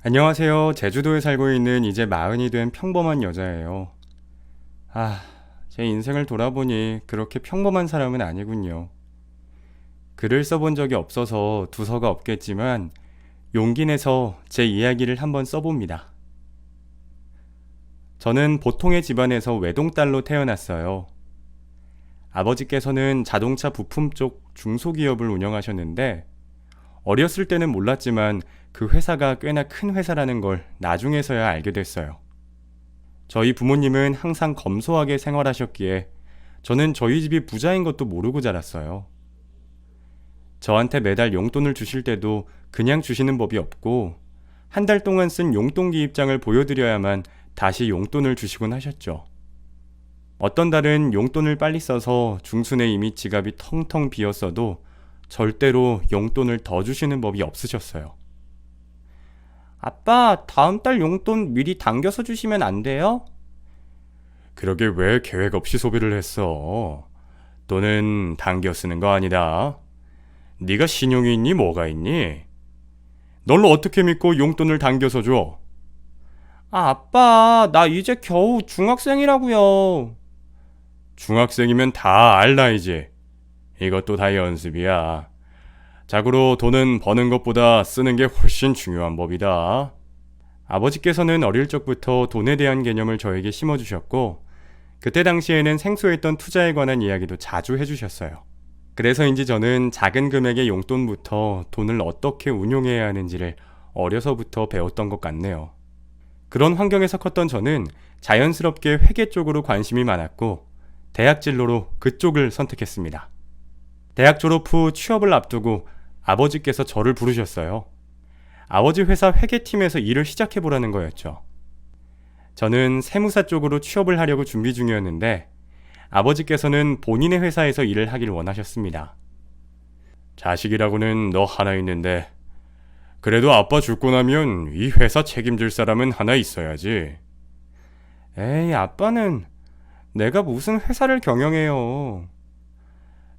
안녕하세요. 제주도에 살고 있는 이제 마흔이 된 평범한 여자예요. 제 인생을 돌아보니 그렇게 평범한 사람은 아니군요. 글을 써본 적이 없어서 두서가 없겠지만 용기 내서 제 이야기를 한번 써봅니다. 저는 보통의 집안에서 외동딸로 태어났어요. 아버지께서는 자동차 부품 쪽 중소기업을 운영하셨는데 어렸을 때는 몰랐지만 그 회사가 꽤나 큰 회사라는 걸 나중에서야 알게 됐어요. 저희 부모님은 항상 검소하게 생활하셨기에 저는 저희 집이 부자인 것도 모르고 자랐어요. 저한테 매달 용돈을 주실 때도 그냥 주시는 법이 없고 한 달 동안 쓴 용돈기 입장을 보여드려야만 다시 용돈을 주시곤 하셨죠. 어떤 달은 용돈을 빨리 써서 중순에 이미 지갑이 텅텅 비었어도 절대로 용돈을 더 주시는 법이 없으셨어요. 아빠, 다음 달 용돈 미리 당겨서 주시면 안 돼요? 그러게 왜 계획 없이 소비를 했어? 돈은 당겨 쓰는 거 아니다. 네가 신용이 있니 뭐가 있니? 널 어떻게 믿고 용돈을 당겨서 줘? 아빠, 나 이제 겨우 중학생이라고요. 중학생이면 다 알라 이제. 이것도 다 연습이야. 자고로 돈은 버는 것보다 쓰는 게 훨씬 중요한 법이다. 아버지께서는 어릴 적부터 돈에 대한 개념을 저에게 심어주셨고, 그때 당시에는 생소했던 투자에 관한 이야기도 자주 해주셨어요. 그래서인지 저는 작은 금액의 용돈부터 돈을 어떻게 운용해야 하는지를 어려서부터 배웠던 것 같네요. 그런 환경에서 컸던 저는 자연스럽게 회계 쪽으로 관심이 많았고, 대학 진로로 그쪽을 선택했습니다. 대학 졸업 후 취업을 앞두고 아버지께서 저를 부르셨어요. 아버지 회사 회계팀에서 일을 시작해보라는 거였죠. 저는 세무사 쪽으로 취업을 하려고 준비 중이었는데 아버지께서는 본인의 회사에서 일을 하길 원하셨습니다. 자식이라고는 너 하나 있는데 그래도 아빠 죽고 나면 이 회사 책임질 사람은 하나 있어야지. 에이, 아빠는 내가 무슨 회사를 경영해요.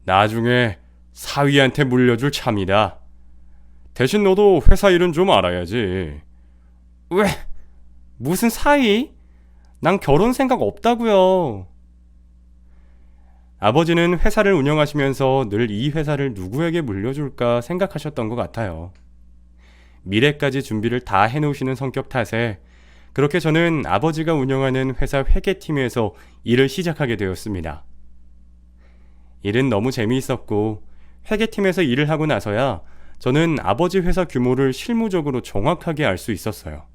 나중에 사위한테 물려줄 참이다. 대신 너도 회사 일은 좀 알아야지. 왜? 무슨 사위? 난 결혼 생각 없다고요. 아버지는 회사를 운영하시면서 늘 이 회사를 누구에게 물려줄까 생각하셨던 것 같아요. 미래까지 준비를 다 해놓으시는 성격 탓에 그렇게 저는 아버지가 운영하는 회사 회계팀에서 일을 시작하게 되었습니다. 일은 너무 재미있었고 회계팀에서 일을 하고 나서야 저는 아버지 회사 규모를 실무적으로 정확하게 알 수 있었어요.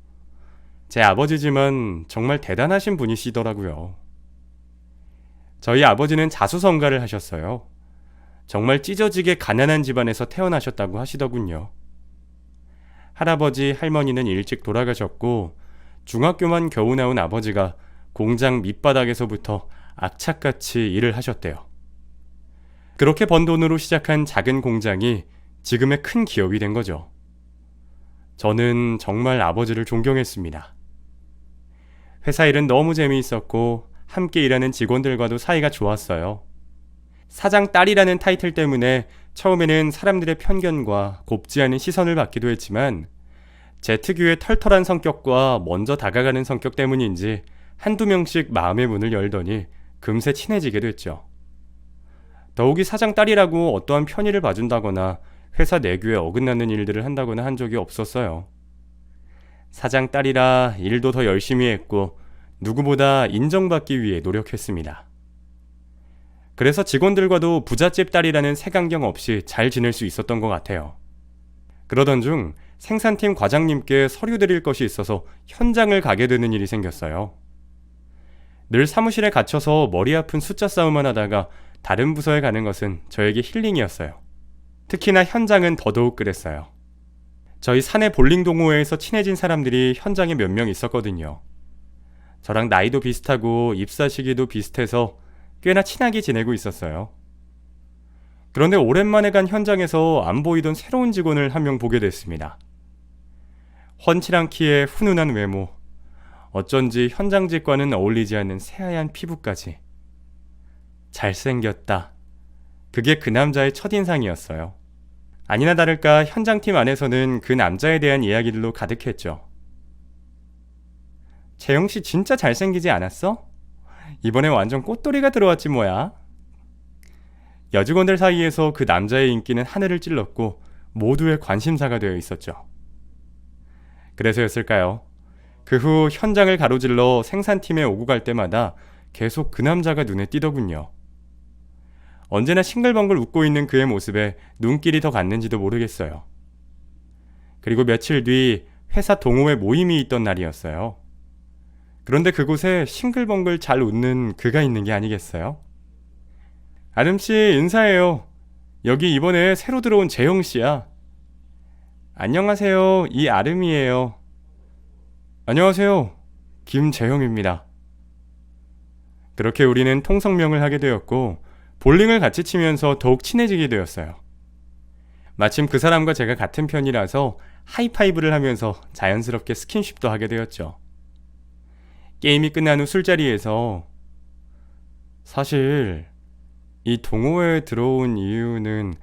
제 아버지지만 정말 대단하신 분이시더라고요. 저희 아버지는 자수성가를 하셨어요. 정말 찢어지게 가난한 집안에서 태어나셨다고 하시더군요. 할아버지, 할머니는 일찍 돌아가셨고 중학교만 겨우 나온 아버지가 공장 밑바닥에서부터 악착같이 일을 하셨대요. 그렇게 번 돈으로 시작한 작은 공장이 지금의 큰 기업이 된 거죠. 저는 정말 아버지를 존경했습니다. 회사 일은 너무 재미있었고 함께 일하는 직원들과도 사이가 좋았어요. 사장 딸이라는 타이틀 때문에 처음에는 사람들의 편견과 곱지 않은 시선을 받기도 했지만 제 특유의 털털한 성격과 먼저 다가가는 성격 때문인지 한두 명씩 마음의 문을 열더니 금세 친해지게 됐죠. 더욱이 사장 딸이라고 어떠한 편의를 봐준다거나 회사 내규에 어긋나는 일들을 한다거나 한 적이 없었어요. 사장 딸이라 일도 더 열심히 했고 누구보다 인정받기 위해 노력했습니다. 그래서 직원들과도 부잣집 딸이라는 색안경 없이 잘 지낼 수 있었던 것 같아요. 그러던 중 생산팀 과장님께 서류 드릴 것이 있어서 현장을 가게 되는 일이 생겼어요. 늘 사무실에 갇혀서 머리 아픈 숫자 싸움만 하다가 다른 부서에 가는 것은 저에게 힐링이었어요. 특히나 현장은 더더욱 그랬어요. 저희 사내 볼링 동호회에서 친해진 사람들이 현장에 몇 명 있었거든요. 저랑 나이도 비슷하고 입사 시기도 비슷해서 꽤나 친하게 지내고 있었어요. 그런데 오랜만에 간 현장에서 안 보이던 새로운 직원을 한 명 보게 됐습니다. 훤칠한 키에 훈훈한 외모, 어쩐지 현장직과는 어울리지 않는 새하얀 피부까지. 잘생겼다. 그게 그 남자의 첫인상이었어요. 아니나 다를까 현장팀 안에서는 그 남자에 대한 이야기들로 가득했죠. 재영씨 진짜 잘생기지 않았어? 이번에 완전 꽃돌이가 들어왔지 뭐야. 여직원들 사이에서 그 남자의 인기는 하늘을 찔렀고 모두의 관심사가 되어 있었죠. 그래서였을까요? 그 후 현장을 가로질러 생산팀에 오고 갈 때마다 계속 그 남자가 눈에 띄더군요. 언제나 싱글벙글 웃고 있는 그의 모습에 눈길이 더 갔는지도 모르겠어요. 그리고 며칠 뒤 회사 동호회 모임이 있던 날이었어요. 그런데 그곳에 싱글벙글 잘 웃는 그가 있는 게 아니겠어요? 아름씨 인사해요. 여기 이번에 새로 들어온 재영씨야. 안녕하세요. 이 아름이에요. 안녕하세요. 김재영입니다. 그렇게 우리는 통성명을 하게 되었고 볼링을 같이 치면서 더욱 친해지게 되었어요. 마침 그 사람과 제가 같은 편이라서 하이파이브를 하면서 자연스럽게 스킨십도 하게 되었죠. 게임이 끝난 후 술자리에서 사실 이 동호회에 들어온 이유는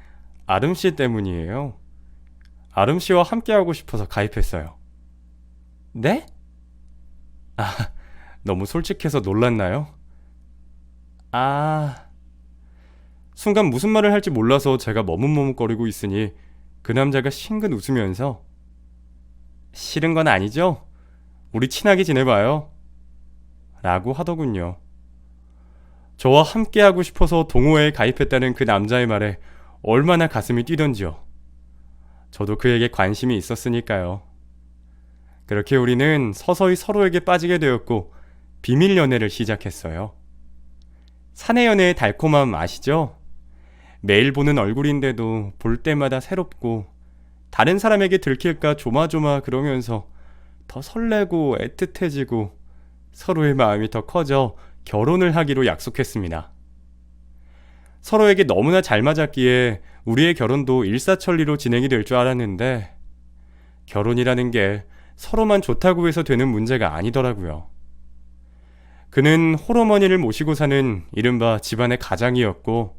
아름씨 때문이에요. 아름씨와 함께하고 싶어서 가입했어요. 네? 너무 솔직해서 놀랐나요? 순간 무슨 말을 할지 몰라서 제가 머뭇머뭇거리고 있으니 그 남자가 싱긋 웃으면서 싫은 건 아니죠? 우리 친하게 지내봐요. 라고 하더군요. 저와 함께하고 싶어서 동호회에 가입했다는 그 남자의 말에 얼마나 가슴이 뛰던지요. 저도 그에게 관심이 있었으니까요. 그렇게 우리는 서서히 서로에게 빠지게 되었고 비밀 연애를 시작했어요. 사내 연애의 달콤함 아시죠? 매일 보는 얼굴인데도 볼 때마다 새롭고 다른 사람에게 들킬까 조마조마 그러면서 더 설레고 애틋해지고 서로의 마음이 더 커져 결혼을 하기로 약속했습니다. 서로에게 너무나 잘 맞았기에 우리의 결혼도 일사천리로 진행이 될 줄 알았는데 결혼이라는 게 서로만 좋다고 해서 되는 문제가 아니더라고요. 그는 홀어머니를 모시고 사는 이른바 집안의 가장이었고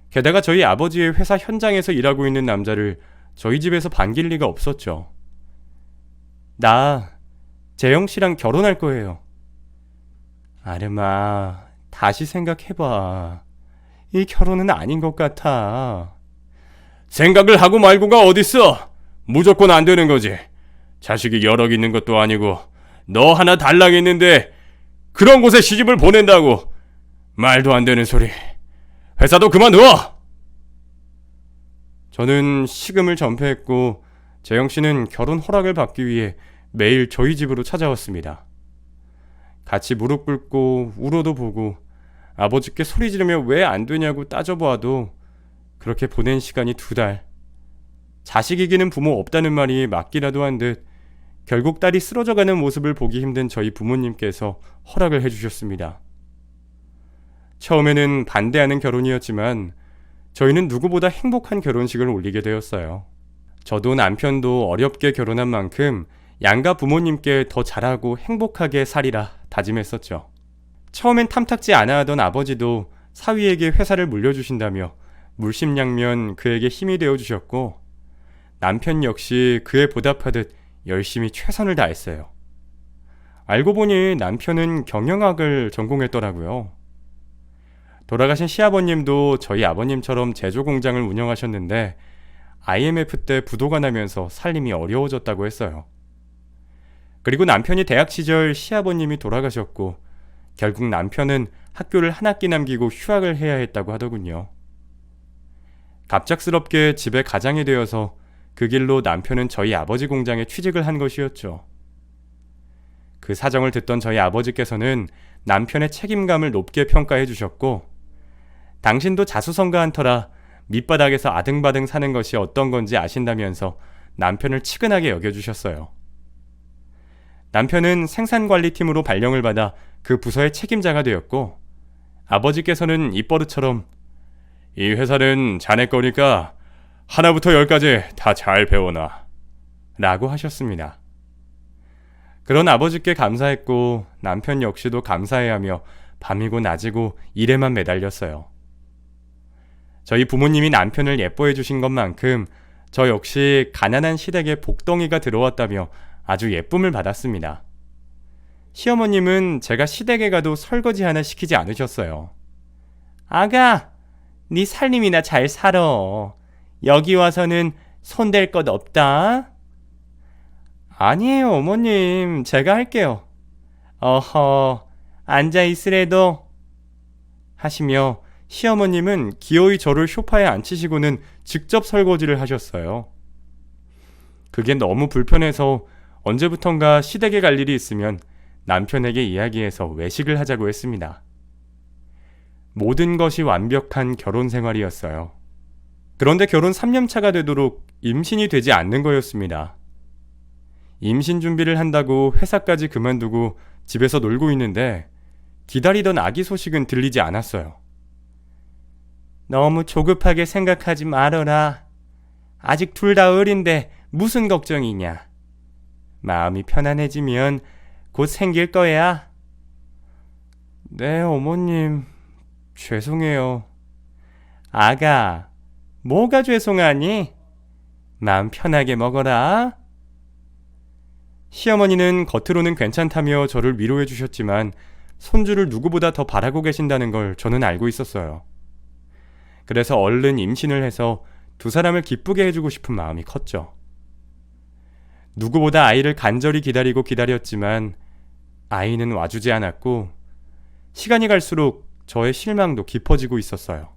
게다가 저희 아버지의 회사 현장에서 일하고 있는 남자를 저희 집에서 반길 리가 없었죠. 나 재영씨랑 결혼할 거예요. 아름아, 다시 생각해봐. 이 결혼은 아닌 것 같아. 생각을 하고 말고가 어딨어? 무조건 안 되는 거지. 자식이 여럿 있는 것도 아니고 너 하나 달랑 있는데 그런 곳에 시집을 보낸다고. 말도 안 되는 소리. 회사도 그만둬! 저는 식음을 전폐했고 재영씨는 결혼 허락을 받기 위해 매일 저희 집으로 찾아왔습니다. 같이 무릎 꿇고 울어도 보고 아버지께 소리 지르며 왜 안 되냐고 따져보아도 그렇게 보낸 시간이 2달. 자식 이기는 부모 없다는 말이 맞기라도 한 듯 결국 딸이 쓰러져가는 모습을 보기 힘든 저희 부모님께서 허락을 해주셨습니다. 처음에는 반대하는 결혼이었지만 저희는 누구보다 행복한 결혼식을 올리게 되었어요. 저도 남편도 어렵게 결혼한 만큼 양가 부모님께 더 잘하고 행복하게 살이라 다짐했었죠. 처음엔 탐탁지 않아 하던 아버지도 사위에게 회사를 물려주신다며 물심양면 그에게 힘이 되어주셨고 남편 역시 그에 보답하듯 열심히 최선을 다했어요. 알고 보니 남편은 경영학을 전공했더라고요. 돌아가신 시아버님도 저희 아버님처럼 제조 공장을 운영하셨는데 IMF 때 부도가 나면서 살림이 어려워졌다고 했어요. 그리고 남편이 대학 시절 시아버님이 돌아가셨고 결국 남편은 학교를 한 학기 남기고 휴학을 해야 했다고 하더군요. 갑작스럽게 집에 가장이 되어서 그 길로 남편은 저희 아버지 공장에 취직을 한 것이었죠. 그 사정을 듣던 저희 아버지께서는 남편의 책임감을 높게 평가해 주셨고 당신도 자수성가한 터라 밑바닥에서 아등바등 사는 것이 어떤 건지 아신다면서 남편을 치근하게 여겨주셨어요. 남편은 생산관리팀으로 발령을 받아 그 부서의 책임자가 되었고 아버지께서는 입버릇처럼 이 회사는 자네 거니까 하나부터 10까지 다 잘 배워놔 라고 하셨습니다. 그런 아버지께 감사했고 남편 역시도 감사해하며 밤이고 낮이고 일에만 매달렸어요. 저희 부모님이 남편을 예뻐해 주신 것만큼 저 역시 가난한 시댁에 복덩이가 들어왔다며 아주 예쁨을 받았습니다. 시어머님은 제가 시댁에 가도 설거지 하나 시키지 않으셨어요. 아가, 네 살림이나 잘 살아. 여기 와서는 손댈 것 없다. 아니에요, 어머님. 제가 할게요. 어허, 앉아있으래도 하시며 시어머님은 기어이 저를 소파에 앉히시고는 직접 설거지를 하셨어요. 그게 너무 불편해서 언제부턴가 시댁에 갈 일이 있으면 남편에게 이야기해서 외식을 하자고 했습니다. 모든 것이 완벽한 결혼 생활이었어요. 그런데 결혼 3년 차가 되도록 임신이 되지 않는 거였습니다. 임신 준비를 한다고 회사까지 그만두고 집에서 놀고 있는데 기다리던 아기 소식은 들리지 않았어요. 너무 조급하게 생각하지 말어라. 아직 둘 다 어린데 무슨 걱정이냐. 마음이 편안해지면 곧 생길 거야. 네, 어머님. 죄송해요. 아가, 뭐가 죄송하니? 마음 편하게 먹어라. 시어머니는 겉으로는 괜찮다며 저를 위로해 주셨지만 손주를 누구보다 더 바라고 계신다는 걸 저는 알고 있었어요. 그래서 얼른 임신을 해서 두 사람을 기쁘게 해주고 싶은 마음이 컸죠. 누구보다 아이를 간절히 기다렸지만 아이는 와주지 않았고 시간이 갈수록 저의 실망도 깊어지고 있었어요.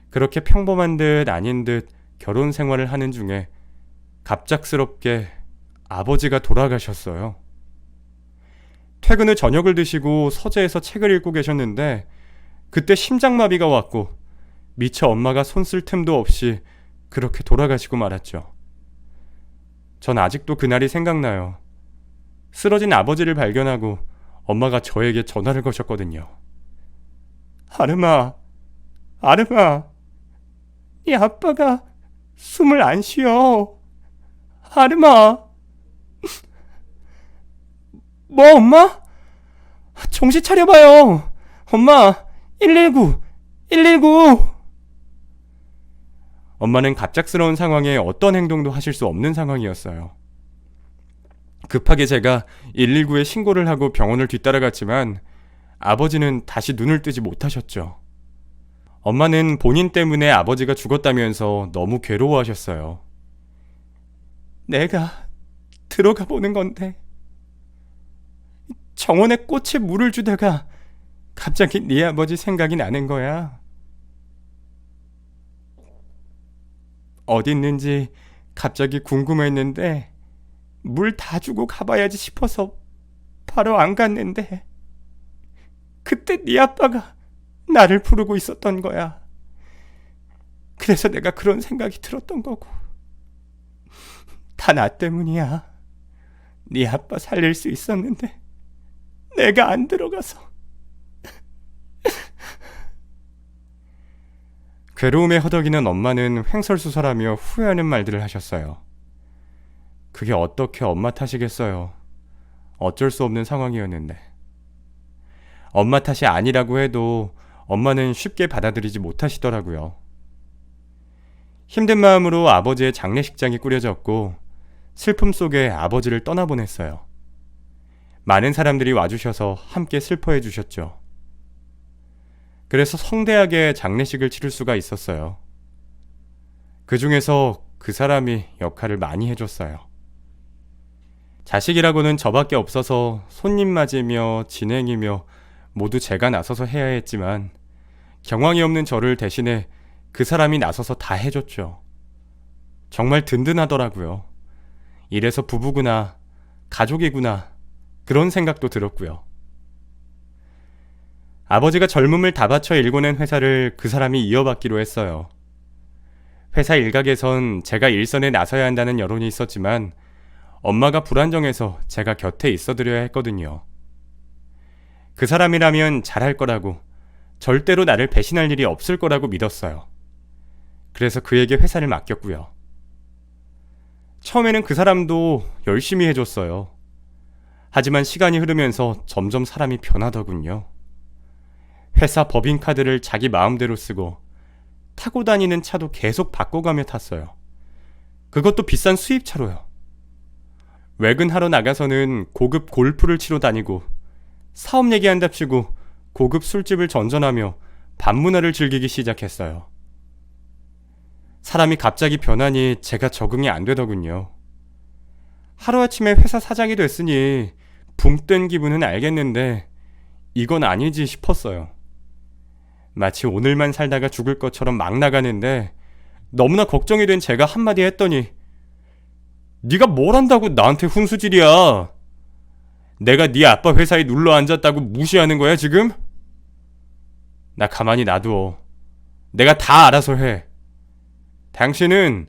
그렇게 평범한 듯 아닌 듯 결혼 생활을 하는 중에 갑작스럽게 아버지가 돌아가셨어요. 퇴근 후 저녁을 드시고 서재에서 책을 읽고 계셨는데 그때 심장마비가 왔고 미처 엄마가 손 쓸 틈도 없이 그렇게 돌아가시고 말았죠. 전 아직도 그날이 생각나요. 쓰러진 아버지를 발견하고 엄마가 저에게 전화를 거셨거든요. 아름아, 네 아빠가 숨을 안 쉬어. 아름아. 뭐 엄마? 정신 차려봐요. 엄마, 119. 엄마는 갑작스러운 상황에 어떤 행동도 하실 수 없는 상황이었어요. 급하게 제가 119에 신고를 하고 병원을 뒤따라갔지만 아버지는 다시 눈을 뜨지 못하셨죠. 엄마는 본인 때문에 아버지가 죽었다면서 너무 괴로워하셨어요. 내가 들어가 보는 건데 정원에 꽃에 물을 주다가 갑자기 네 아버지 생각이 나는 거야. 어디 있는지 갑자기 궁금했는데 물 다 주고 가봐야지 싶어서 바로 안 갔는데 그때 네 아빠가 나를 부르고 있었던 거야. 그래서 내가 그런 생각이 들었던 거고. 다 나 때문이야. 네 아빠 살릴 수 있었는데 내가 안 들어가서. 괴로움에 허덕이는 엄마는 횡설수설하며 후회하는 말들을 하셨어요. 그게 어떻게 엄마 탓이겠어요. 어쩔 수 없는 상황이었는데. 엄마 탓이 아니라고 해도 엄마는 쉽게 받아들이지 못하시더라고요. 힘든 마음으로 아버지의 장례식장이 꾸려졌고 슬픔 속에 아버지를 떠나보냈어요. 많은 사람들이 와주셔서 함께 슬퍼해 주셨죠. 그래서 성대하게 장례식을 치를 수가 있었어요. 그 중에서 그 사람이 역할을 많이 해줬어요. 자식이라고는 저밖에 없어서 손님 맞으며 진행이며 모두 제가 나서서 해야 했지만 경황이 없는 저를 대신해 그 사람이 나서서 다 해줬죠. 정말 든든하더라고요. 이래서 부부구나, 가족이구나, 그런 생각도 들었고요. 아버지가 젊음을 다 바쳐 일궈낸 회사를 그 사람이 이어받기로 했어요. 회사 일각에선 제가 일선에 나서야 한다는 여론이 있었지만 엄마가 불안정해서 제가 곁에 있어드려야 했거든요. 그 사람이라면 잘할 거라고, 절대로 나를 배신할 일이 없을 거라고 믿었어요. 그래서 그에게 회사를 맡겼고요. 처음에는 그 사람도 열심히 해줬어요. 하지만 시간이 흐르면서 점점 사람이 변하더군요. 회사 법인카드를 자기 마음대로 쓰고 타고 다니는 차도 계속 바꿔가며 탔어요. 그것도 비싼 수입차로요. 외근하러 나가서는 고급 골프를 치러 다니고 사업 얘기한답시고 고급 술집을 전전하며 밤문화를 즐기기 시작했어요. 사람이 갑자기 변하니 제가 적응이 안 되더군요. 하루아침에 회사 사장이 됐으니 붕 뜬 기분은 알겠는데 이건 아니지 싶었어요. 마치 오늘만 살다가 죽을 것처럼 막 나가는데 너무나 걱정이 된 제가 한마디 했더니 네가 뭘 안다고 나한테 훈수질이야. 내가 네 아빠 회사에 눌러 앉았다고 무시하는 거야 지금? 나 가만히 놔둬. 내가 다 알아서 해. 당신은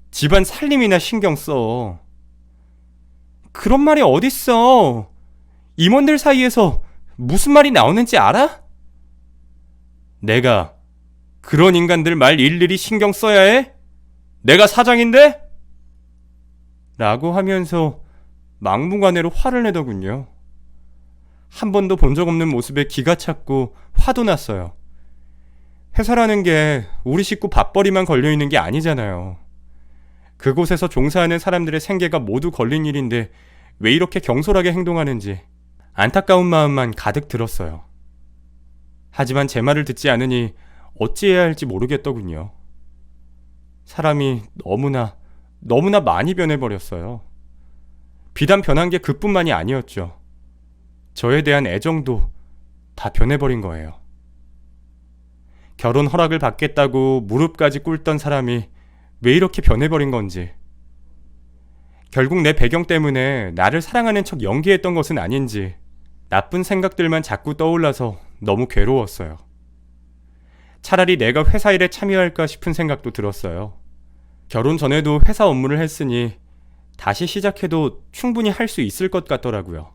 집안 살림이나 신경 써. 그런 말이 어딨어. 임원들 사이에서 무슨 말이 나오는지 알아? 내가 그런 인간들 말 일일이 신경 써야 해? 내가 사장인데? 라고 하면서 막무가내로 화를 내더군요. 한 번도 본 적 없는 모습에 기가 찼고 화도 났어요. 회사라는 게 우리 식구 밥벌이만 걸려있는 게 아니잖아요. 그곳에서 종사하는 사람들의 생계가 모두 걸린 일인데 왜 이렇게 경솔하게 행동하는지 안타까운 마음만 가득 들었어요. 하지만 제 말을 듣지 않으니 어찌해야 할지 모르겠더군요. 사람이 너무나 많이 변해버렸어요. 비단 변한 게 그뿐만이 아니었죠. 저에 대한 애정도 다 변해버린 거예요. 결혼 허락을 받겠다고 무릎까지 꿇던 사람이 왜 이렇게 변해버린 건지, 결국 내 배경 때문에 나를 사랑하는 척 연기했던 것은 아닌지 나쁜 생각들만 자꾸 떠올라서 너무 괴로웠어요. 차라리 내가 회사 일에 참여할까 싶은 생각도 들었어요. 결혼 전에도 회사 업무를 했으니 다시 시작해도 충분히 할 수 있을 것 같더라고요.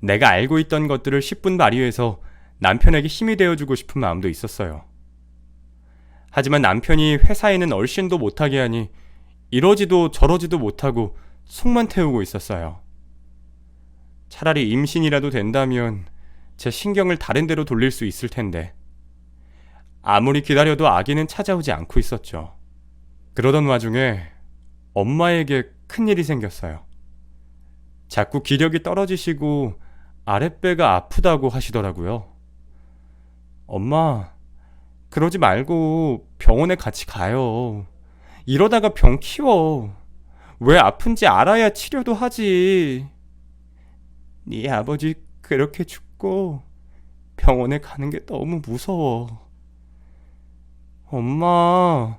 내가 알고 있던 것들을 10분 발휘해서 남편에게 힘이 되어주고 싶은 마음도 있었어요. 하지만 남편이 회사에는 얼씬도 못하게 하니 이러지도 저러지도 못하고 속만 태우고 있었어요. 차라리 임신이라도 된다면 제 신경을 다른 데로 돌릴 수 있을 텐데 아무리 기다려도 아기는 찾아오지 않고 있었죠. 그러던 와중에 엄마에게 큰일이 생겼어요. 자꾸 기력이 떨어지시고 아랫배가 아프다고 하시더라고요. 엄마, 그러지 말고 병원에 같이 가요. 이러다가 병 키워. 왜 아픈지 알아야 치료도 하지. 네 아버지 그렇게 죽고 병원에 가는 게 너무 무서워. 엄마,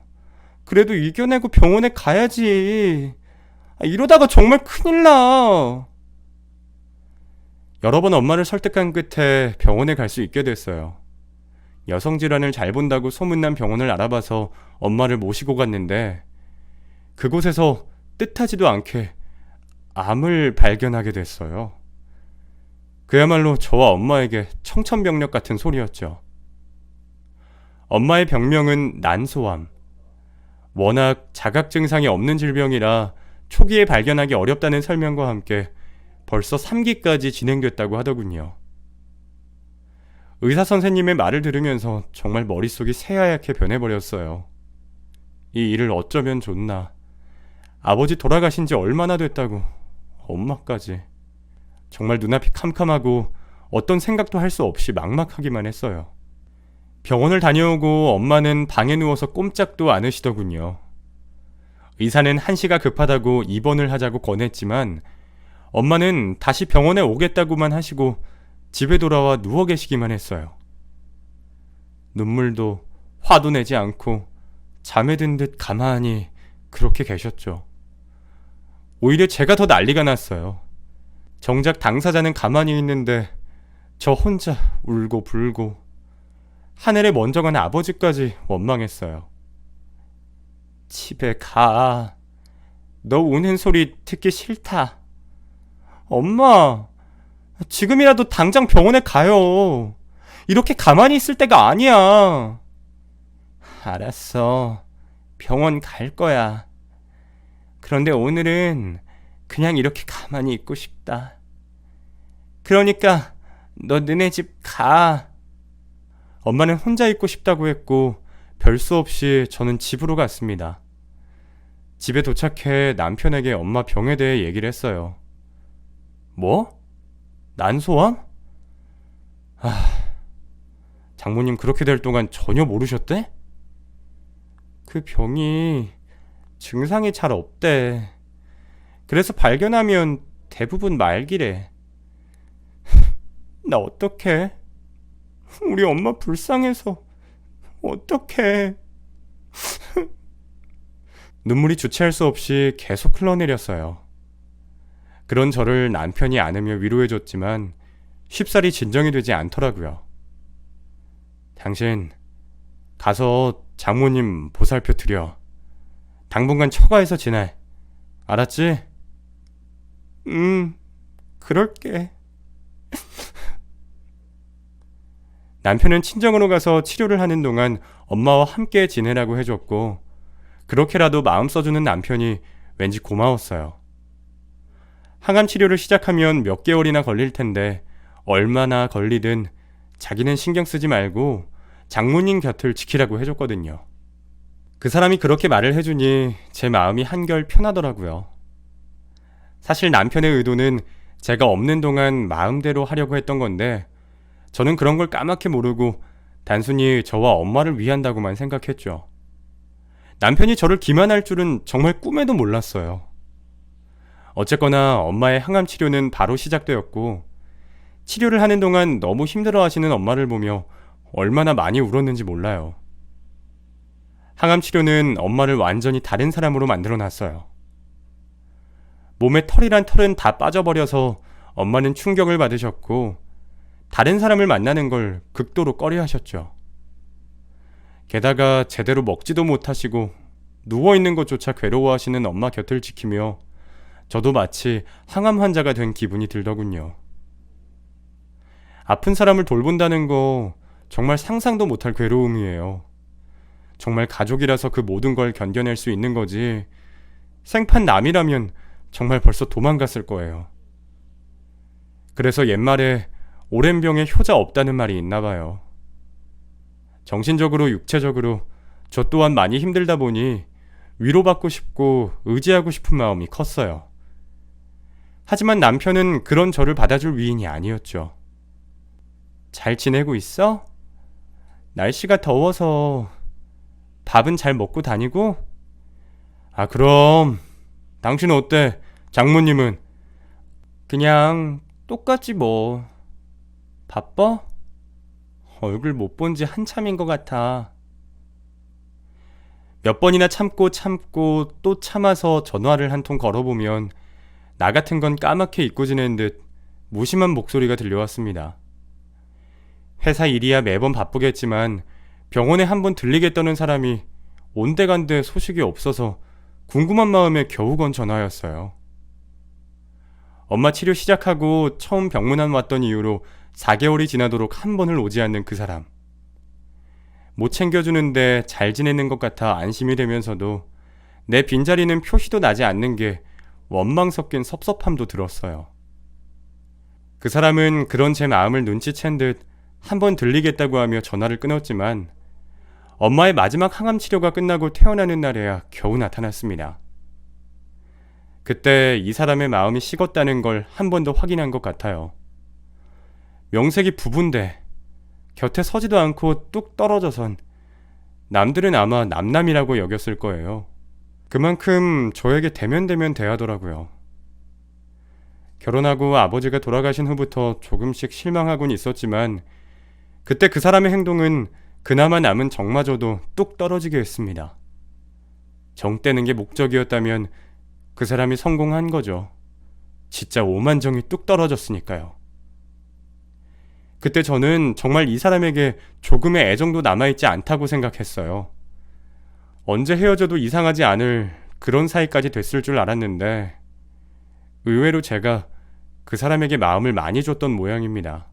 그래도 이겨내고 병원에 가야지. 이러다가 정말 큰일 나. 여러 번 엄마를 설득한 끝에 병원에 갈 수 있게 됐어요. 여성질환을 잘 본다고 소문난 병원을 알아봐서 엄마를 모시고 갔는데 그곳에서 뜻하지도 않게 암을 발견하게 됐어요. 그야말로 저와 엄마에게 청천벽력 같은 소리였죠. 엄마의 병명은 난소암. 워낙 자각 증상이 없는 질병이라 초기에 발견하기 어렵다는 설명과 함께 벌써 3기까지 진행됐다고 하더군요. 의사 선생님의 말을 들으면서 정말 머릿속이 새하얗게 변해버렸어요. 이 일을 어쩌면 좋나. 아버지 돌아가신 지 얼마나 됐다고 엄마까지. 정말 눈앞이 캄캄하고 어떤 생각도 할 수 없이 막막하기만 했어요. 병원을 다녀오고 엄마는 방에 누워서 꼼짝도 않으시더군요. 의사는 한시가 급하다고 입원을 하자고 권했지만 엄마는 다시 병원에 오겠다고만 하시고 집에 돌아와 누워 계시기만 했어요. 눈물도 화도 내지 않고 잠에 든 듯 가만히 그렇게 계셨죠. 오히려 제가 더 난리가 났어요. 정작 당사자는 가만히 있는데 저 혼자 울고 불고 하늘에 먼저 간 아버지까지 원망했어요. 집에 가. 너 우는 소리 듣기 싫다. 엄마, 지금이라도 당장 병원에 가요. 이렇게 가만히 있을 때가 아니야. 알았어. 병원 갈 거야. 그런데 오늘은 그냥 이렇게 가만히 있고 싶다. 그러니까 너 너네 집 가. 엄마는 혼자 있고 싶다고 했고 별 수 없이 저는 집으로 갔습니다. 집에 도착해 남편에게 엄마 병에 대해 얘기를 했어요. 뭐? 난소암? 장모님 그렇게 될 동안 전혀 모르셨대? 그 병이 증상이 잘 없대. 그래서 발견하면 대부분 말기래. 나 어떡해? 우리 엄마 불쌍해서 어떡해? 눈물이 주체할 수 없이 계속 흘러내렸어요. 그런 저를 남편이 안으며 위로해줬지만 쉽사리 진정이 되지 않더라고요. 당신 가서 장모님 보살펴 드려. 당분간 처가에서 지내. 알았지? 그럴게. 남편은 친정으로 가서 치료를 하는 동안 엄마와 함께 지내라고 해줬고, 그렇게라도 마음 써주는 남편이 왠지 고마웠어요. 항암 치료를 시작하면 몇 개월이나 걸릴 텐데 얼마나 걸리든 자기는 신경 쓰지 말고 장모님 곁을 지키라고 해줬거든요. 그 사람이 그렇게 말을 해주니 제 마음이 한결 편하더라고요. 사실 남편의 의도는 제가 없는 동안 마음대로 하려고 했던 건데 저는 그런 걸 까맣게 모르고 단순히 저와 엄마를 위한다고만 생각했죠. 남편이 저를 기만할 줄은 정말 꿈에도 몰랐어요. 어쨌거나 엄마의 항암 치료는 바로 시작되었고 치료를 하는 동안 너무 힘들어하시는 엄마를 보며 얼마나 많이 울었는지 몰라요. 항암 치료는 엄마를 완전히 다른 사람으로 만들어 놨어요. 몸에 털이란 털은 다 빠져버려서 엄마는 충격을 받으셨고 다른 사람을 만나는 걸 극도로 꺼려 하셨죠. 게다가 제대로 먹지도 못하시고 누워있는 것조차 괴로워하시는 엄마 곁을 지키며 저도 마치 항암 환자가 된 기분이 들더군요. 아픈 사람을 돌본다는 거 정말 상상도 못할 괴로움이에요. 정말 가족이라서 그 모든 걸 견뎌낼 수 있는 거지 생판 남이라면 정말 벌써 도망갔을 거예요. 그래서 옛말에 오랜 병에 효자 없다는 말이 있나 봐요. 정신적으로 육체적으로 저 또한 많이 힘들다 보니 위로받고 싶고 의지하고 싶은 마음이 컸어요. 하지만 남편은 그런 저를 받아줄 위인이 아니었죠. 잘 지내고 있어? 날씨가 더워서 밥은 잘 먹고 다니고? 그럼 당신은 어때? 장모님은? 그냥 똑같지 뭐. 바빠? 얼굴 못 본 지 한참인 것 같아. 몇 번이나 참고 또 참아서 전화를 한 통 걸어보면 나 같은 건 까맣게 잊고 지낸 듯 무심한 목소리가 들려왔습니다. 회사 일이야 매번 바쁘겠지만 병원에 한번 들리겠다는 사람이 온데간데 소식이 없어서 궁금한 마음에 겨우 건 전화였어요. 엄마 치료 시작하고 처음 병문안 왔던 이후로 4개월이 지나도록 한 번을 오지 않는 그 사람. 못 챙겨주는데 잘 지내는 것 같아 안심이 되면서도 내 빈자리는 표시도 나지 않는 게 원망 섞인 섭섭함도 들었어요. 그 사람은 그런 제 마음을 눈치챈 듯 한 번 들리겠다고 하며 전화를 끊었지만 엄마의 마지막 항암 치료가 끝나고 퇴원하는 날에야 겨우 나타났습니다. 그때 이 사람의 마음이 식었다는 걸 한 번 더 확인한 것 같아요. 명색이 부부인데 곁에 서지도 않고 뚝 떨어져선 남들은 아마 남남이라고 여겼을 거예요. 그만큼 저에게 대면대면 대하더라고요. 결혼하고 아버지가 돌아가신 후부터 조금씩 실망하곤 있었지만 그때 그 사람의 행동은 그나마 남은 정마저도 뚝 떨어지게 했습니다. 정 떼는 게 목적이었다면 그 사람이 성공한 거죠. 진짜 오만정이 뚝 떨어졌으니까요. 그때 저는 정말 이 사람에게 조금의 애정도 남아있지 않다고 생각했어요. 언제 헤어져도 이상하지 않을 그런 사이까지 됐을 줄 알았는데 의외로 제가 그 사람에게 마음을 많이 줬던 모양입니다.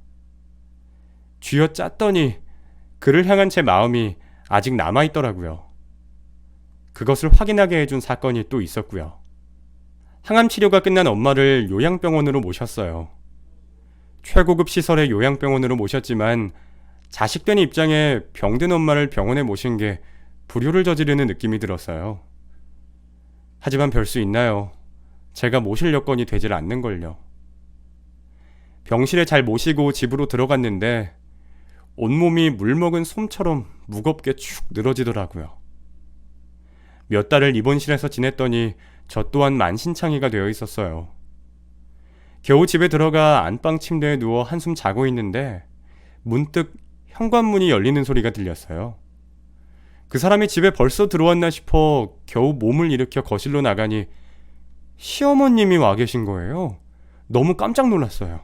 쥐어짰더니 그를 향한 제 마음이 아직 남아있더라고요. 그것을 확인하게 해준 사건이 또 있었고요. 항암 치료가 끝난 엄마를 요양병원으로 모셨어요. 최고급 시설의 요양병원으로 모셨지만 자식된 입장에 병든 엄마를 병원에 모신 게 불효를 저지르는 느낌이 들었어요. 하지만 별 수 있나요? 제가 모실 여건이 되질 않는걸요. 병실에 잘 모시고 집으로 들어갔는데 온몸이 물먹은 솜처럼 무겁게 축 늘어지더라고요. 몇 달을 입원실에서 지냈더니 저 또한 만신창이가 되어 있었어요. 겨우 집에 들어가 안방 침대에 누워 한숨 자고 있는데 문득 현관문이 열리는 소리가 들렸어요. 그 사람이 집에 벌써 들어왔나 싶어 겨우 몸을 일으켜 거실로 나가니 시어머님이 와 계신 거예요. 너무 깜짝 놀랐어요.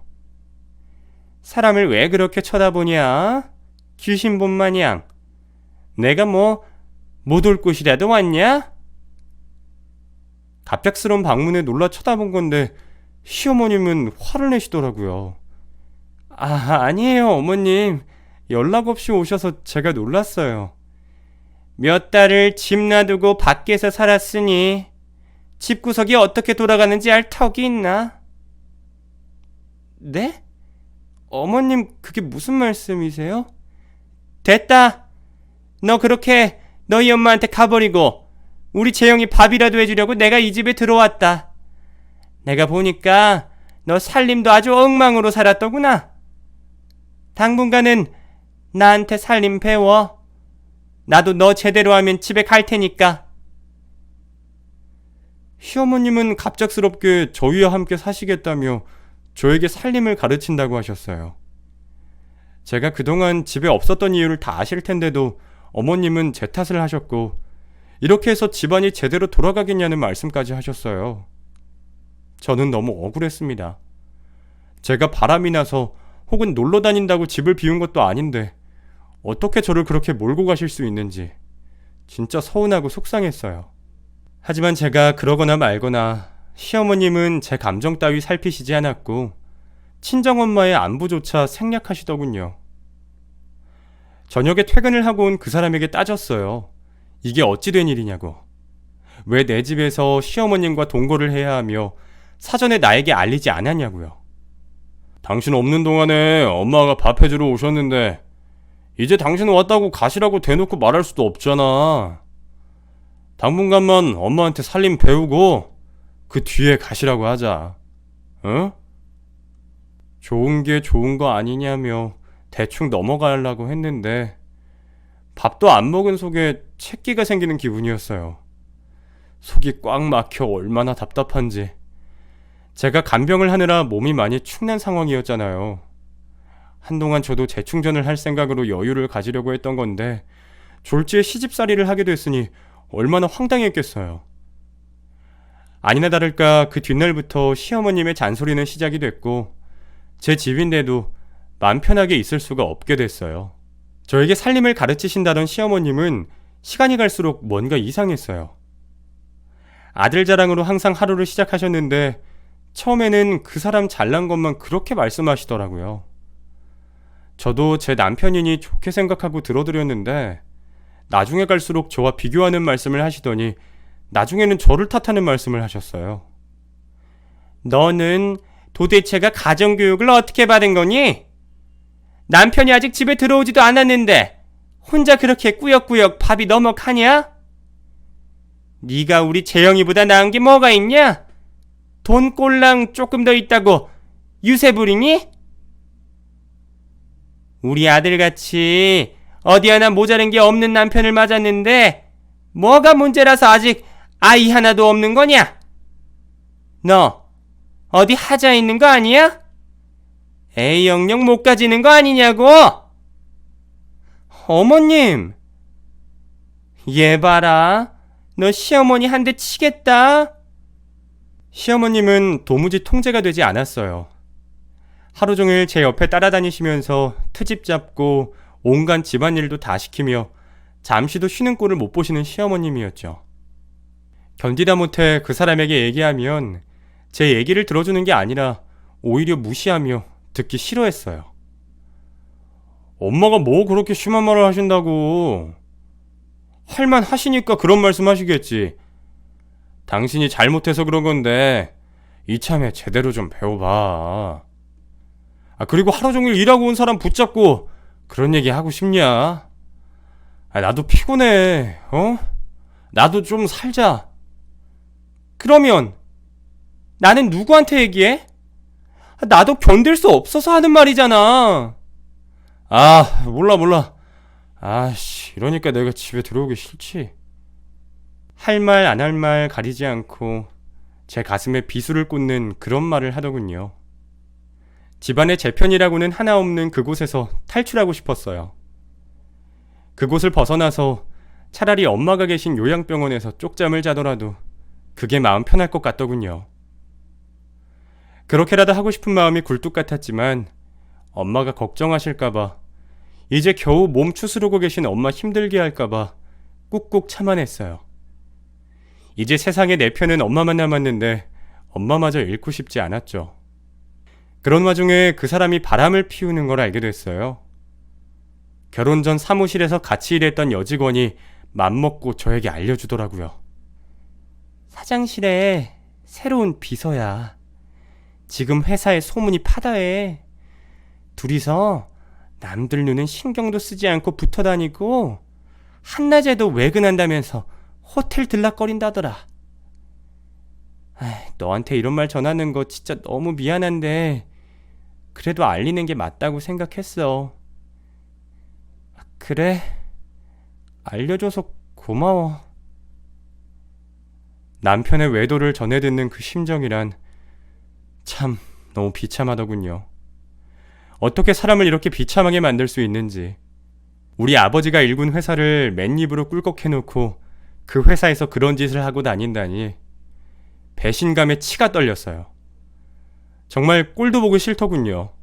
사람을 왜 그렇게 쳐다보냐? 귀신 본 마냥. 내가 뭐 못 올 곳이라도 왔냐? 갑작스러운 방문에 놀라 쳐다본 건데 시어머님은 화를 내시더라고요. 아니에요, 어머님. 연락 없이 오셔서 제가 놀랐어요. 몇 달을 집 놔두고 밖에서 살았으니 집구석이 어떻게 돌아가는지 알 턱이 있나? 네? 어머님, 그게 무슨 말씀이세요? 됐다. 너 그렇게 너희 엄마한테 가버리고 우리 재영이 밥이라도 해주려고 내가 이 집에 들어왔다. 내가 보니까 너 살림도 아주 엉망으로 살았더구나. 당분간은 나한테 살림 배워. 나도 너 제대로 하면 집에 갈 테니까. 시어머님은 갑작스럽게 저희와 함께 사시겠다며 저에게 살림을 가르친다고 하셨어요. 제가 그동안 집에 없었던 이유를 다 아실 텐데도 어머님은 제 탓을 하셨고 이렇게 해서 집안이 제대로 돌아가겠냐는 말씀까지 하셨어요. 저는 너무 억울했습니다. 제가 바람이 나서 혹은 놀러 다닌다고 집을 비운 것도 아닌데 어떻게 저를 그렇게 몰고 가실 수 있는지 진짜 서운하고 속상했어요. 하지만 제가 그러거나 말거나 시어머님은 제 감정 따위 살피시지 않았고 친정엄마의 안부조차 생략하시더군요. 저녁에 퇴근을 하고 온 그 사람에게 따졌어요. 이게 어찌 된 일이냐고. 왜 내 집에서 시어머님과 동거를 해야 하며 사전에 나에게 알리지 않았냐고요. 당신 없는 동안에 엄마가 밥 해주러 오셨는데 이제 당신 왔다고 가시라고 대놓고 말할 수도 없잖아. 당분간만 엄마한테 살림 배우고 그 뒤에 가시라고 하자. 응? 좋은 게 좋은 거 아니냐며 대충 넘어가려고 했는데 밥도 안 먹은 속에 채기가 생기는 기분이었어요. 속이 꽉 막혀 얼마나 답답한지. 제가 간병을 하느라 몸이 많이 축난 상황이었잖아요. 한동안 저도 재충전을 할 생각으로 여유를 가지려고 했던 건데 졸지에 시집살이를 하게 됐으니 얼마나 황당했겠어요. 아니나 다를까 그 뒷날부터 시어머님의 잔소리는 시작이 됐고 제 집인데도 맘 편하게 있을 수가 없게 됐어요. 저에게 살림을 가르치신다던 시어머님은 시간이 갈수록 뭔가 이상했어요. 아들 자랑으로 항상 하루를 시작하셨는데 처음에는 그 사람 잘난 것만 그렇게 말씀하시더라고요. 저도 제 남편이니 좋게 생각하고 들어드렸는데 나중에 갈수록 저와 비교하는 말씀을 하시더니 나중에는 저를 탓하는 말씀을 하셨어요. 너는 도대체가 가정교육을 어떻게 받은 거니? 남편이 아직 집에 들어오지도 않았는데 혼자 그렇게 꾸역꾸역 밥이 넘어가냐? 네가 우리 재영이보다 나은 게 뭐가 있냐? 돈 꼴랑 조금 더 있다고 유세 부리니? 우리 아들같이 어디 하나 모자란 게 없는 남편을 맞았는데 뭐가 문제라서 아직 아이 하나도 없는 거냐? 너 어디 하자 있는 거 아니야? 애 영영 못 가지는 거 아니냐고? 어머님, 얘 봐라. 너 시어머니 한 대 치겠다. 시어머님은 도무지 통제가 되지 않았어요. 하루 종일 제 옆에 따라다니시면서 트집 잡고 온갖 집안일도 다 시키며 잠시도 쉬는 꼴을 못 보시는 시어머님이었죠. 견디다 못해 그 사람에게 얘기하면 제 얘기를 들어주는 게 아니라 오히려 무시하며 듣기 싫어했어요. 엄마가 뭐 그렇게 심한 말을 하신다고. 할만 하시니까 그런 말씀 하시겠지. 당신이 잘못해서 그런 건데 이참에 제대로 좀 배워봐. 그리고 하루 종일 일하고 온 사람 붙잡고 그런 얘기 하고 싶냐? 나도 피곤해. 나도 좀 살자. 그러면 나는 누구한테 얘기해? 나도 견딜 수 없어서 하는 말이잖아. 몰라. 이러니까 내가 집에 들어오기 싫지. 할 말 안 할 말 가리지 않고 제 가슴에 비수를 꽂는 그런 말을 하더군요. 집안에 제 편이라고는 하나 없는 그곳에서 탈출하고 싶었어요. 그곳을 벗어나서 차라리 엄마가 계신 요양병원에서 쪽잠을 자더라도 그게 마음 편할 것 같더군요. 그렇게라도 하고 싶은 마음이 굴뚝 같았지만 엄마가 걱정하실까봐, 이제 겨우 몸 추스르고 계신 엄마 힘들게 할까봐 꾹꾹 참아냈어요. 이제 세상에 내 편은 엄마만 남았는데 엄마마저 잃고 싶지 않았죠. 그런 와중에 그 사람이 바람을 피우는 걸 알게 됐어요. 결혼 전 사무실에서 같이 일했던 여직원이 맘먹고 저에게 알려주더라고요. 사장실에 새로운 비서야. 지금 회사에 소문이 파다해. 둘이서 남들 눈은 신경도 쓰지 않고 붙어 다니고 한낮에도 외근한다면서 호텔 들락거린다더라. 너한테 이런 말 전하는 거 진짜 너무 미안한데 그래도 알리는 게 맞다고 생각했어. 그래? 알려줘서 고마워. 남편의 외도를 전해 듣는 그 심정이란 참 너무 비참하더군요. 어떻게 사람을 이렇게 비참하게 만들 수 있는지. 우리 아버지가 일군 회사를 맨입으로 꿀꺽해놓고 그 회사에서 그런 짓을 하고 다닌다니 배신감에 치가 떨렸어요. 정말 꼴도 보기 싫더군요.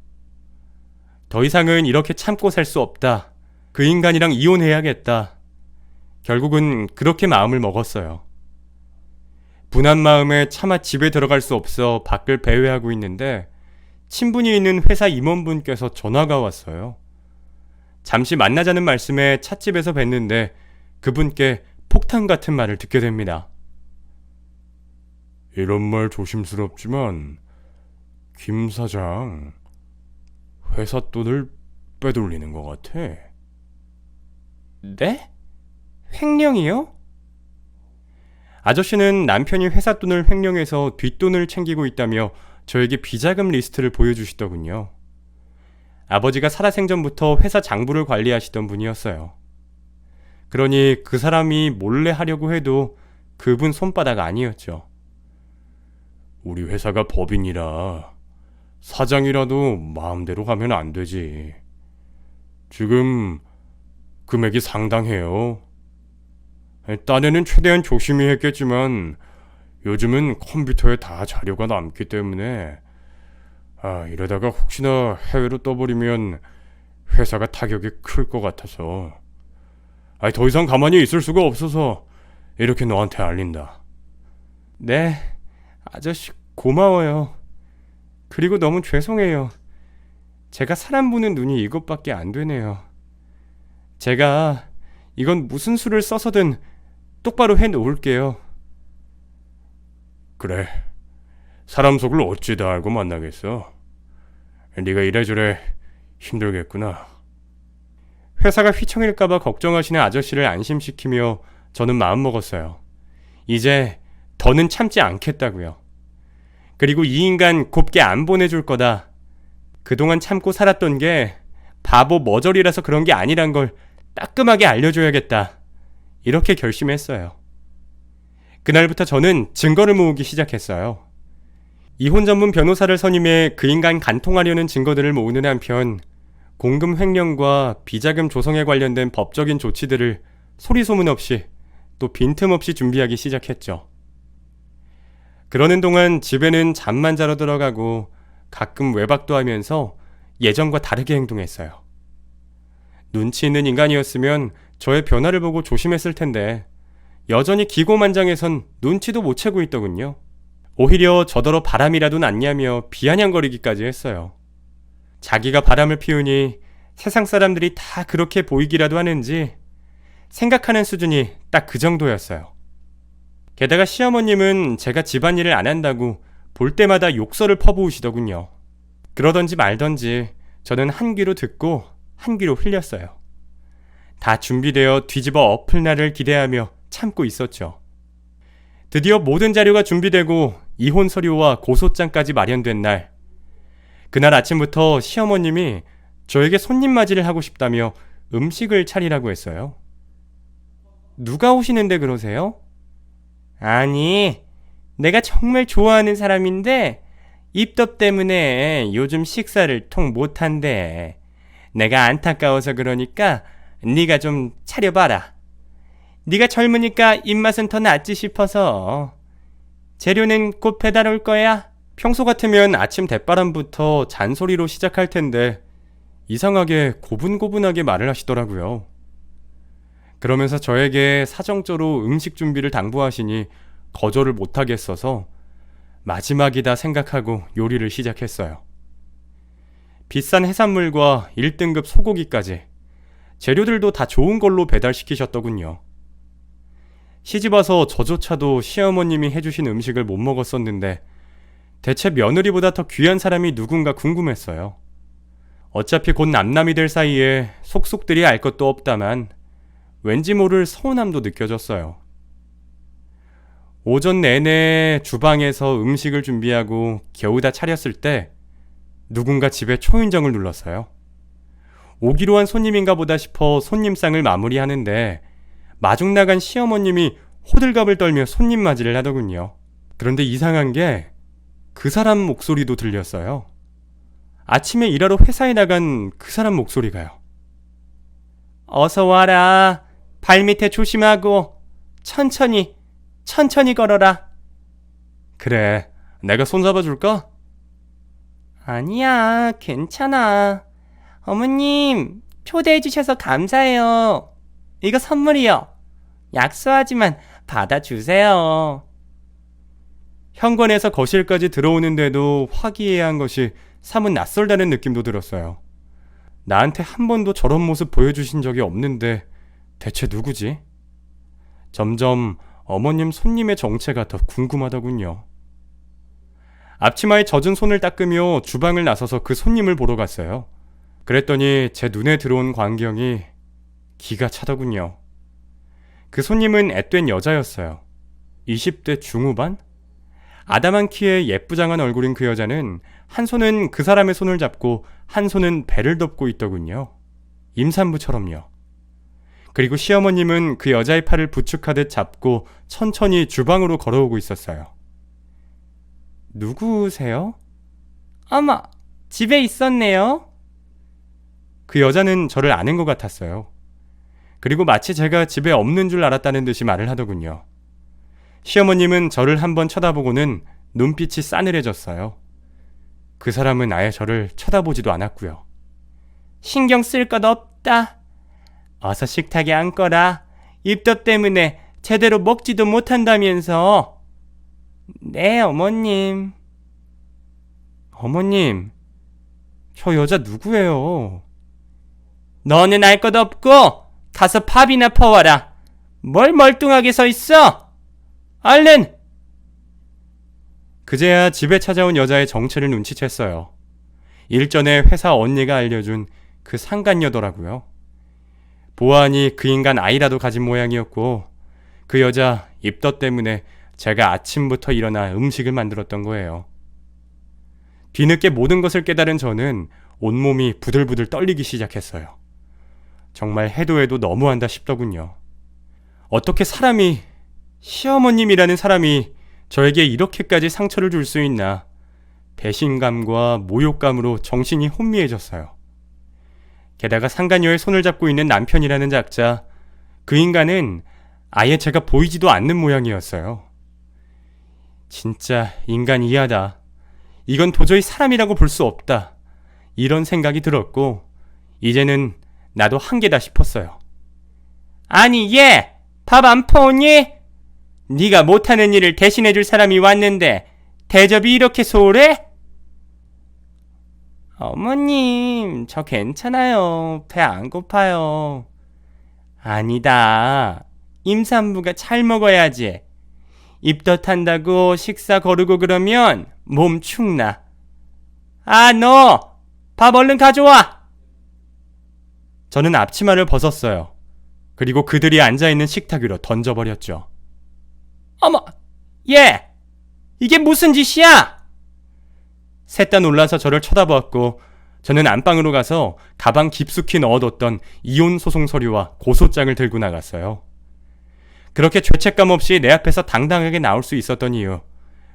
더 이상은 이렇게 참고 살 수 없다. 그 인간이랑 이혼해야겠다. 결국은 그렇게 마음을 먹었어요. 분한 마음에 차마 집에 들어갈 수 없어 밖을 배회하고 있는데 친분이 있는 회사 임원분께서 전화가 왔어요. 잠시 만나자는 말씀에 찻집에서 뵀는데 그분께 폭탄 같은 말을 듣게 됩니다. 이런 말 조심스럽지만 김 사장 회사 돈을 빼돌리는 것 같아. 네? 횡령이요? 아저씨는 남편이 회사 돈을 횡령해서 뒷돈을 챙기고 있다며 저에게 비자금 리스트를 보여주시더군요. 아버지가 살아생전부터 회사 장부를 관리하시던 분이었어요. 그러니 그 사람이 몰래 하려고 해도 그분 손바닥 아니었죠. 우리 회사가 법인이라 사장이라도 마음대로 가면 안 되지. 지금 금액이 상당해요. 딴에는 최대한 조심히 했겠지만 요즘은 컴퓨터에 다 자료가 남기 때문에 이러다가 혹시나 해외로 떠버리면 회사가 타격이 클 것 같아서 더 이상 가만히 있을 수가 없어서 이렇게 너한테 알린다. 네, 아저씨 고마워요. 그리고 너무 죄송해요. 제가 사람 보는 눈이 이것밖에 안 되네요. 제가 이건 무슨 수를 써서든 똑바로 해놓을게요. 그래, 사람 속을 어찌 다 알고 만나겠어. 네가 이래저래 힘들겠구나. 회사가 휘청일까봐 걱정하시는 아저씨를 안심시키며 저는 마음먹었어요. 이제 더는 참지 않겠다고요. 그리고 이 인간 곱게 안 보내줄 거다. 그동안 참고 살았던 게 바보 머저리라서 그런 게 아니란 걸 따끔하게 알려줘야겠다. 이렇게 결심했어요. 그날부터 저는 증거를 모으기 시작했어요. 이혼 전문 변호사를 선임해 그 인간 간통하려는 증거들을 모으는 한편 공금 횡령과 비자금 조성에 관련된 법적인 조치들을 소리소문 없이 또 빈틈없이 준비하기 시작했죠. 그러는 동안 집에는 잠만 자러 들어가고 가끔 외박도 하면서 예전과 다르게 행동했어요. 눈치 있는 인간이었으면 저의 변화를 보고 조심했을 텐데 여전히 기고만장해선 눈치도 못 채고 있더군요. 오히려 저더러 바람이라도 났냐며 비아냥거리기까지 했어요. 자기가 바람을 피우니 세상 사람들이 다 그렇게 보이기라도 하는지 생각하는 수준이 딱 그 정도였어요. 게다가 시어머님은 제가 집안일을 안 한다고 볼 때마다 욕설을 퍼부으시더군요. 그러던지 말던지 저는 한 귀로 듣고 한 귀로 흘렸어요. 다 준비되어 뒤집어 엎을 날을 기대하며 참고 있었죠. 드디어 모든 자료가 준비되고 이혼 서류와 고소장까지 마련된 날. 그날 아침부터 시어머님이 저에게 손님 맞이를 하고 싶다며 음식을 차리라고 했어요. 누가 오시는데 그러세요? 아니, 내가 정말 좋아하는 사람인데 입덧 때문에 요즘 식사를 통 못한대. 내가 안타까워서 그러니까 네가 좀 차려봐라. 네가 젊으니까 입맛은 더 낫지 싶어서. 재료는 곧 배달 올 거야. 평소 같으면 아침 대바람부터 잔소리로 시작할 텐데 이상하게 고분고분하게 말을 하시더라고요. 그러면서 저에게 사정적으로 음식 준비를 당부하시니 거절을 못하겠어서 마지막이다 생각하고 요리를 시작했어요. 비싼 해산물과 1등급 소고기까지 재료들도 다 좋은 걸로 배달시키셨더군요. 시집와서 저조차도 시어머님이 해주신 음식을 못 먹었었는데 대체 며느리보다 더 귀한 사람이 누군가 궁금했어요. 어차피 곧 남남이 될 사이에 속속들이 알 것도 없다만 왠지 모를 서운함도 느껴졌어요. 오전 내내 주방에서 음식을 준비하고 겨우 다 차렸을 때 누군가 집에 초인종을 눌렀어요. 오기로 한 손님인가 보다 싶어 손님상을 마무리하는데 마중 나간 시어머님이 호들갑을 떨며 손님 맞이를 하더군요. 그런데 이상한 게 그 사람 목소리도 들렸어요. 아침에 일하러 회사에 나간 그 사람 목소리가요. 어서 와라. 발밑에 조심하고 천천히 걸어라. 그래, 내가 손잡아 줄까? 아니야, 괜찮아. 어머님, 초대해 주셔서 감사해요. 이거 선물이요. 약소하지만 받아주세요. 현관에서 거실까지 들어오는데도 화기애애한 것이 사뭇 낯설다는 느낌도 들었어요. 나한테 한 번도 저런 모습 보여주신 적이 없는데 대체 누구지? 점점 어머님 손님의 정체가 더 궁금하더군요. 앞치마에 젖은 손을 닦으며 주방을 나서서 그 손님을 보러 갔어요. 그랬더니 제 눈에 들어온 광경이 기가 차더군요. 그 손님은 앳된 여자였어요. 20대 중후반? 아담한 키에 예쁘장한 얼굴인 그 여자는 한 손은 그 사람의 손을 잡고 한 손은 배를 덮고 있더군요. 임산부처럼요. 그리고 시어머님은 그 여자의 팔을 부축하듯 잡고 천천히 주방으로 걸어오고 있었어요. 누구세요? 어머, 집에 있었네요. 그 여자는 저를 아는 것 같았어요. 그리고 마치 제가 집에 없는 줄 알았다는 듯이 말을 하더군요. 시어머님은 저를 한번 쳐다보고는 눈빛이 싸늘해졌어요. 그 사람은 아예 저를 쳐다보지도 않았고요. 신경 쓸 것 없다. 어서 식탁에 앉거라. 입덧 때문에 제대로 먹지도 못한다면서. 네, 어머님. 어머님, 저 여자 누구예요? 너는 알 것 없고 가서 밥이나 퍼와라. 뭘 멀뚱하게 서 있어? 얼른! 그제야 집에 찾아온 여자의 정체를 눈치챘어요. 일전에 회사 언니가 알려준 그 상간녀더라고요. 보아하니 그 인간 아이라도 가진 모양이었고 그 여자 입덧 때문에 제가 아침부터 일어나 음식을 만들었던 거예요. 뒤늦게 모든 것을 깨달은 저는 온몸이 부들부들 떨리기 시작했어요. 정말 해도 해도 너무한다 싶더군요. 어떻게 사람이, 시어머님이라는 사람이 저에게 이렇게까지 상처를 줄 수 있나. 배신감과 모욕감으로 정신이 혼미해졌어요. 게다가 상간녀의 손을 잡고 있는 남편이라는 작자, 그 인간은 아예 제가 보이지도 않는 모양이었어요. 진짜 인간 이하다. 이건 도저히 사람이라고 볼 수 없다. 이런 생각이 들었고 이제는 나도 한계다 싶었어요. 아니 얘! 밥 안 퍼오니? 네가 못하는 일을 대신해줄 사람이 왔는데 대접이 이렇게 소홀해? 어머님, 저 괜찮아요. 배 안 고파요. 아니다. 임산부가 잘 먹어야지. 입덧한다고 식사 거르고 그러면 몸 축나. 아, 너! 밥 얼른 가져와! 저는 앞치마를 벗었어요. 그리고 그들이 앉아있는 식탁 위로 던져버렸죠. 어머! 얘! 이게 무슨 짓이야! 셋 다 놀라서 저를 쳐다보았고 저는 안방으로 가서 가방 깊숙이 넣어뒀던 이혼 소송 서류와 고소장을 들고 나갔어요. 그렇게 죄책감 없이 내 앞에서 당당하게 나올 수 있었던 이유,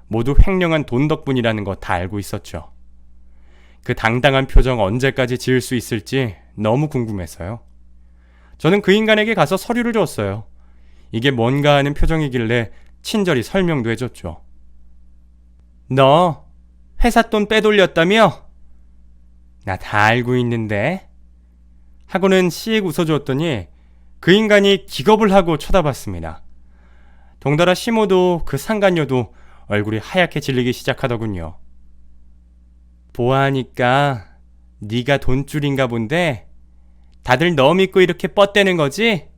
모두 횡령한 돈 덕분이라는 거 다 알고 있었죠. 그 당당한 표정 언제까지 지을 수 있을지 너무 궁금했어요. 저는 그 인간에게 가서 서류를 줬어요. 이게 뭔가 하는 표정이길래 친절히 설명도 해줬죠. 너 회사 돈 빼돌렸다며? 나 다 알고 있는데? 하고는 씩 웃어주었더니 그 인간이 기겁을 하고 쳐다봤습니다. 동달아 시모도 그 상간녀도 얼굴이 하얗게 질리기 시작하더군요. 보아하니까 네가 돈줄인가 본데 다들 너 믿고 이렇게 뻗대는 거지?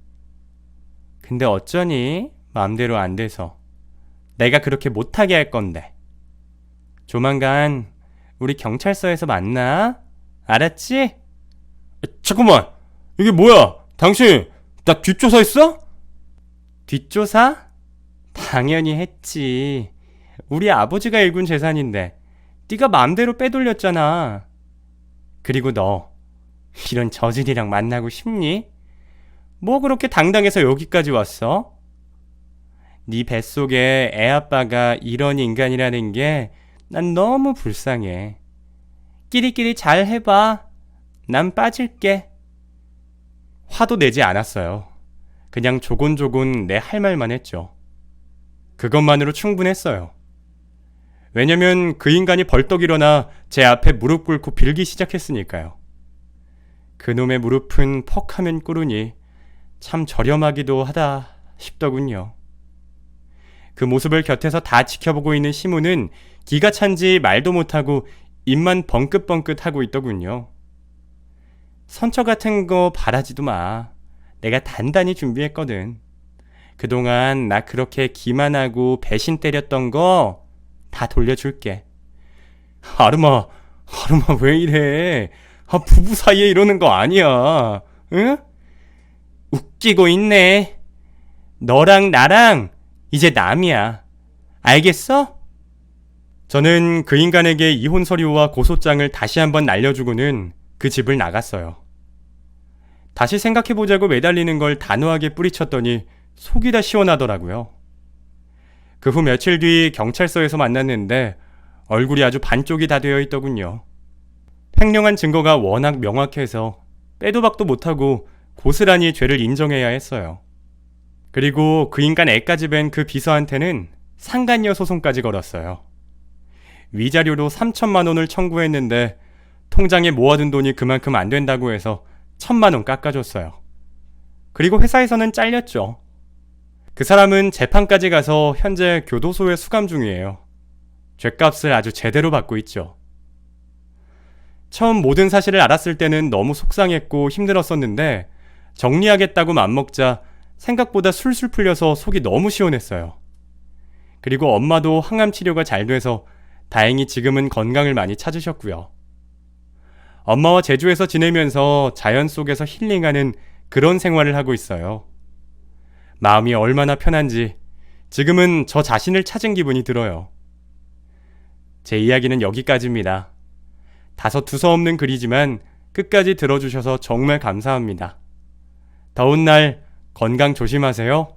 근데 어쩌니? 마음대로 안 돼서. 내가 그렇게 못하게 할 건데. 조만간 우리 경찰서에서 만나? 알았지? 잠깐만! 이게 뭐야? 당신 나 뒷조사했어? 뒷조사? 당연히 했지. 우리 아버지가 일군 재산인데 네가 마음대로 빼돌렸잖아. 그리고 너 이런 저질이랑 만나고 싶니? 뭐 그렇게 당당해서 여기까지 왔어? 네 뱃속에 애아빠가 이런 인간이라는 게 난 너무 불쌍해. 끼리끼리 잘 해봐. 난 빠질게. 화도 내지 않았어요. 그냥 조곤조곤 내 할 말만 했죠. 그것만으로 충분했어요. 왜냐면 그 인간이 벌떡 일어나 제 앞에 무릎 꿇고 빌기 시작했으니까요. 그놈의 무릎은 퍽 하면 꿇으니 참 저렴하기도 하다 싶더군요. 그 모습을 곁에서 다 지켜보고 있는 시무는 기가 찬지 말도 못하고 입만 벙긋벙긋 하고 있더군요. 선처 같은 거 바라지도 마. 내가 단단히 준비했거든. 그동안 나 그렇게 기만하고 배신 때렸던 거 다 돌려줄게. 아름아 왜 이래? 부부 사이에 이러는 거 아니야. 응? 웃기고 있네. 너랑 나랑 이제 남이야. 알겠어? 저는 그 인간에게 이혼 서류와 고소장을 다시 한번 날려주고는 그 집을 나갔어요. 다시 생각해보자고 매달리는 걸 단호하게 뿌리쳤더니 속이 다 시원하더라고요. 그 후 며칠 뒤 경찰서에서 만났는데 얼굴이 아주 반쪽이 다 되어 있더군요. 횡령한 증거가 워낙 명확해서 빼도 박도 못하고 고스란히 죄를 인정해야 했어요. 그리고 그 인간 애까지 뵌 그 비서한테는 상간녀 소송까지 걸었어요. 위자료로 3천만 원을 청구했는데 통장에 모아둔 돈이 그만큼 안 된다고 해서 1,000만 원 깎아줬어요. 그리고 회사에서는 잘렸죠. 그 사람은 재판까지 가서 현재 교도소에 수감 중이에요. 죗값을 아주 제대로 받고 있죠. 처음 모든 사실을 알았을 때는 너무 속상했고 힘들었었는데 정리하겠다고 맘먹자 생각보다 술술 풀려서 속이 너무 시원했어요. 그리고 엄마도 항암 치료가 잘 돼서 다행히 지금은 건강을 많이 찾으셨고요. 엄마와 제주에서 지내면서 자연 속에서 힐링하는 그런 생활을 하고 있어요. 마음이 얼마나 편한지 지금은 저 자신을 찾은 기분이 들어요. 제 이야기는 여기까지입니다. 다소 두서없는 글이지만 끝까지 들어주셔서 정말 감사합니다. 더운 날 건강 조심하세요.